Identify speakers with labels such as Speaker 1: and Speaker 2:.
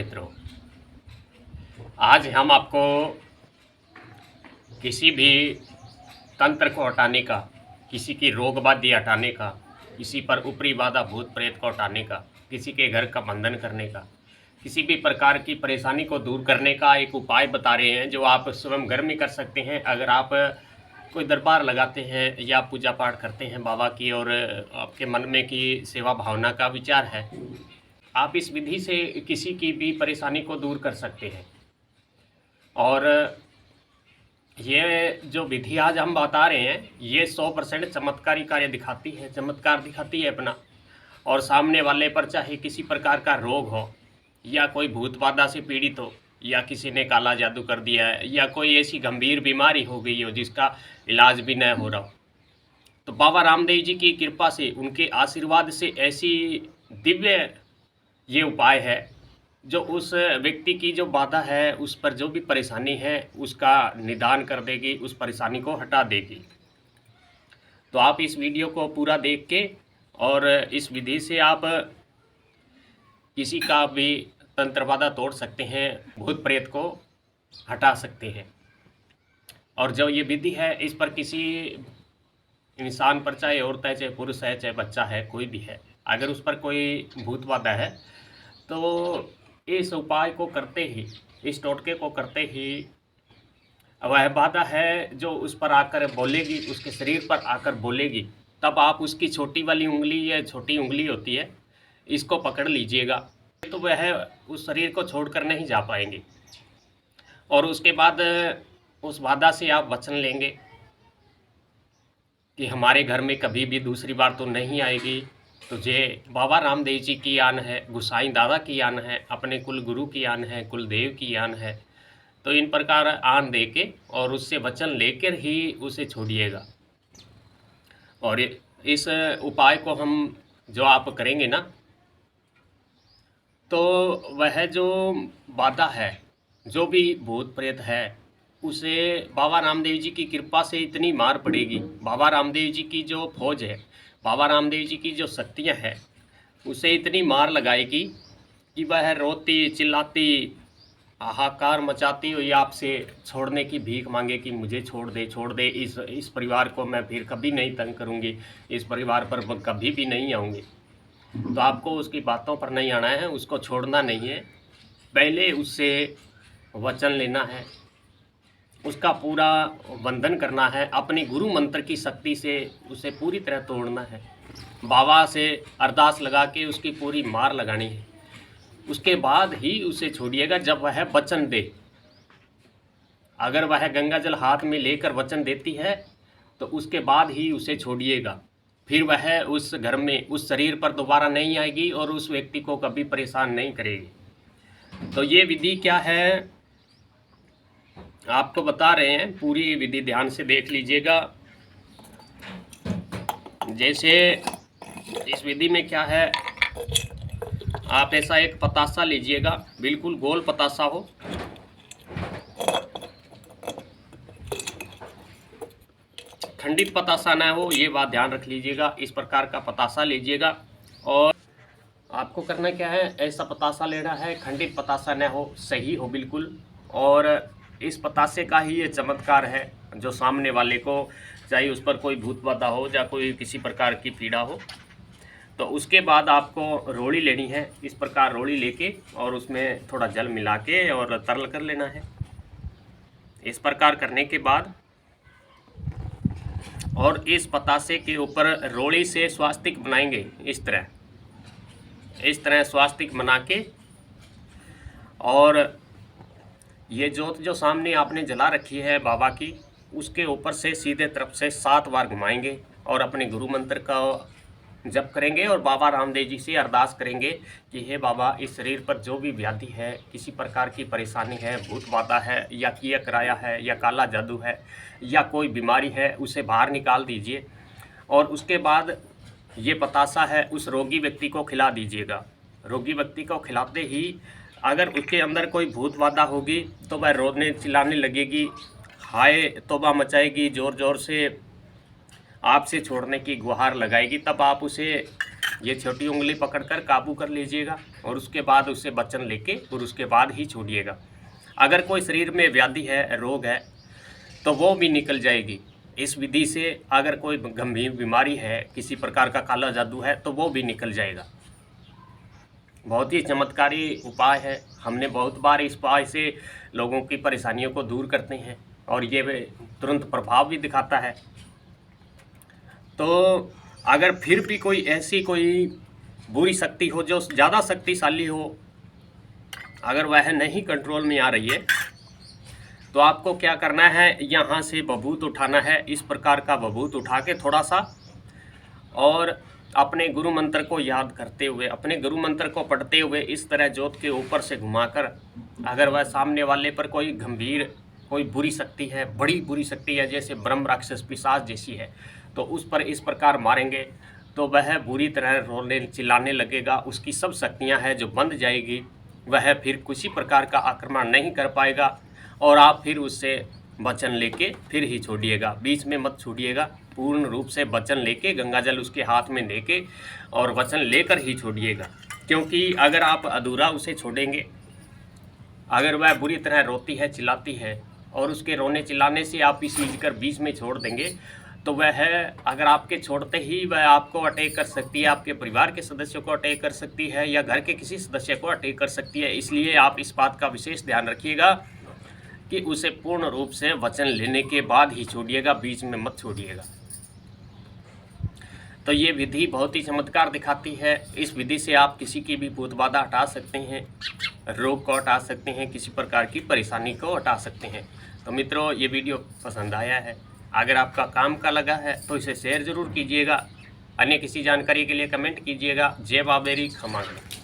Speaker 1: मित्रों, आज हम आपको किसी भी तंत्र को हटाने का, किसी की रोगबाधी हटाने का, किसी पर ऊपरी बाधा भूत प्रेत को हटाने का, किसी के घर का बंधन करने का, किसी भी प्रकार की परेशानी को दूर करने का एक उपाय बता रहे हैं जो आप स्वयं घर में कर सकते हैं। अगर आप कोई दरबार लगाते हैं या पूजा पाठ करते हैं बाबा की और आपके मन में की सेवा भावना का विचार है, आप इस विधि से किसी की भी परेशानी को दूर कर सकते हैं। और ये जो विधि आज हम बता रहे हैं ये 100% चमत्कारी कार्य दिखाती है, चमत्कार दिखाती है अपना। और सामने वाले पर चाहे किसी प्रकार का रोग हो या कोई भूत बाधा से पीड़ित हो या किसी ने काला जादू कर दिया है या कोई ऐसी गंभीर बीमारी हो गई हो जिसका इलाज भी न हो रहा हो, तो बाबा रामदेव जी की कृपा से, उनके आशीर्वाद से ऐसी दिव्य ये उपाय है जो उस व्यक्ति की जो बाधा है, उस पर जो भी परेशानी है उसका निदान कर देगी, उस परेशानी को हटा देगी। तो आप इस वीडियो को पूरा देख के और इस विधि से आप किसी का भी तंत्र बाधा तोड़ सकते हैं, भूत प्रेत को हटा सकते हैं। और जो ये विधि है इस पर किसी इंसान पर, चाहे औरत है, चाहे पुरुष है, चाहे बच्चा है, कोई भी है, अगर उस पर कोई भूत बाधा है तो इस उपाय को करते ही, इस टोटके को करते ही वह बाधा है जो उस पर आकर बोलेगी, उसके शरीर पर आकर बोलेगी, तब आप उसकी छोटी वाली उंगली, या छोटी उंगली होती है, इसको पकड़ लीजिएगा तो वह उस शरीर को छोड़कर नहीं जा पाएंगे। और उसके बाद उस बाधा से आप वचन लेंगे कि हमारे घर में कभी भी दूसरी बार तो नहीं आएगी। तुझे बाबा रामदेव जी की आन है, गुसाई दादा की आन है, अपने कुल गुरु की आन है, कुल देव की आन है। तो इन प्रकार आन दे के और उससे वचन लेकर ही उसे छोड़िएगा। और इस उपाय को हम जो आप करेंगे ना, तो वह जो बाधा है, जो भी भूत प्रेत है, उसे बाबा रामदेव जी की कृपा से इतनी मार पड़ेगी, बाबा रामदेव जी की जो फौज है, बाबा रामदेव जी की जो शक्तियाँ हैं, उसे इतनी मार लगाएगी कि वह रोती चिल्लाती हाहाकार मचाती हुई आपसे छोड़ने की भीख मांगे कि मुझे छोड़ दे, इस परिवार को मैं फिर कभी नहीं तंग करूँगी, इस परिवार पर कभी भी नहीं आऊँगी। तो आपको उसकी बातों पर नहीं आना है, उसको छोड़ना नहीं है, पहले उससे वचन लेना है, उसका पूरा बंधन करना है, अपने गुरु मंत्र की शक्ति से उसे पूरी तरह तोड़ना है, बाबा से अरदास लगा के उसकी पूरी मार लगानी है। उसके बाद ही उसे छोड़िएगा जब वह वचन दे। अगर वह गंगा जल हाथ में लेकर वचन देती है तो उसके बाद ही उसे छोड़िएगा, फिर वह उस घर में, उस शरीर पर दोबारा नहीं आएगी और उस व्यक्ति को कभी परेशान नहीं करेगी। तो ये विधि क्या है आपको बता रहे हैं, पूरी विधि ध्यान से देख लीजिएगा। जैसे इस विधि में क्या है, आप ऐसा एक पतासा लीजिएगा, बिल्कुल गोल पतासा हो, खंडित पतासा ना हो, ये बात ध्यान रख लीजिएगा। इस प्रकार का पतासा लीजिएगा और आपको करना क्या है, ऐसा पतासा लेना है, खंडित पतासा ना हो, सही हो बिल्कुल। और इस पतासे का ही ये चमत्कार है जो सामने वाले को, चाहे उस पर कोई भूत बाधा हो या कोई किसी प्रकार की पीड़ा हो। तो उसके बाद आपको रोड़ी लेनी है, इस प्रकार रोड़ी लेके और उसमें थोड़ा जल मिला के और तरल कर लेना है। इस प्रकार करने के बाद और इस पतासे के ऊपर रोड़ी से स्वास्तिक बनाएंगे, इस तरह स्वास्तिक बना के, और ये जोत जो सामने आपने जला रखी है बाबा की, उसके ऊपर से सीधे तरफ से 7 बार घुमाएंगे और अपने गुरु मंत्र का जप करेंगे और बाबा रामदेव जी से अरदास करेंगे कि हे बाबा, इस शरीर पर जो भी व्याधि है, किसी प्रकार की परेशानी है, भूत बाधा है या किया कराया है या काला जादू है या कोई बीमारी है, उसे बाहर निकाल दीजिए। और उसके बाद ये पतासा है उस रोगी व्यक्ति को खिला दीजिएगा। रोगी व्यक्ति को खिलाते ही अगर उसके अंदर कोई भूत बाधा होगी तो वह रोने चिल्लाने लगेगी, हाय तौबा मचाएगी, ज़ोर ज़ोर से आपसे छोड़ने की गुहार लगाएगी। तब आप उसे ये छोटी उंगली पकड़कर काबू कर लीजिएगा और उसके बाद उससे वचन लेके और उसके बाद ही छोड़िएगा। अगर कोई शरीर में व्याधि है, रोग है, तो वो भी निकल जाएगी इस विधि से। अगर कोई गंभीर बीमारी है, किसी प्रकार का काला जादू है, तो वो भी निकल जाएगा। बहुत ही चमत्कारी उपाय है। हमने बहुत बार इस उपाय से लोगों की परेशानियों को दूर करते हैं और ये तुरंत प्रभाव भी दिखाता है। तो अगर फिर भी कोई ऐसी कोई बुरी शक्ति हो जो ज़्यादा शक्तिशाली हो, अगर वह नहीं कंट्रोल में आ रही है, तो आपको क्या करना है, यहाँ से बभूत उठाना है। इस प्रकार का बभूत उठा के थोड़ा सा, और अपने गुरु मंत्र को याद करते हुए, अपने गुरु मंत्र को पढ़ते हुए इस तरह जोत के ऊपर से घुमाकर, अगर वह सामने वाले पर कोई गंभीर, कोई बुरी शक्ति है, बड़ी बुरी शक्ति है, जैसे ब्रह्म राक्षस पिशाच जैसी है, तो उस पर इस प्रकार मारेंगे तो वह बुरी तरह रोने चिल्लाने लगेगा। उसकी सब शक्तियां हैं जो बंद जाएगी। वह फिर किसी प्रकार का आक्रमण नहीं कर पाएगा और आप फिर उससे वचन लेके फिर ही छोड़िएगा, बीच में मत छोड़िएगा। पूर्ण रूप से वचन लेके, गंगा जल उसके हाथ में लेके और वचन लेकर ही छोड़िएगा। क्योंकि अगर आप अधूरा उसे छोड़ेंगे, अगर वह बुरी तरह रोती है, चिल्लाती है, और उसके रोने चिल्लाने से आप इस चीज कर बीच में छोड़ देंगे, तो वह अगर आपके छोड़ते ही वह आपको अटैक कर सकती है, आपके परिवार के सदस्यों को अटैक कर सकती है, या घर के किसी सदस्य को अटैक कर सकती है। इसलिए आप इस बात का विशेष ध्यान रखिएगा कि उसे पूर्ण रूप से वचन लेने के बाद ही छोड़िएगा, बीच में मत छोड़िएगा। तो ये विधि बहुत ही चमत्कार दिखाती है। इस विधि से आप किसी की भी भूत बाधा हटा सकते हैं, रोग को हटा सकते हैं, किसी प्रकार की परेशानी को हटा सकते हैं। तो मित्रों, ये वीडियो पसंद आया है, अगर आपका काम का लगा है तो इसे शेयर ज़रूर कीजिएगा। अन्य किसी जानकारी के लिए कमेंट कीजिएगा। जय बाबेरी, खमा गढ़।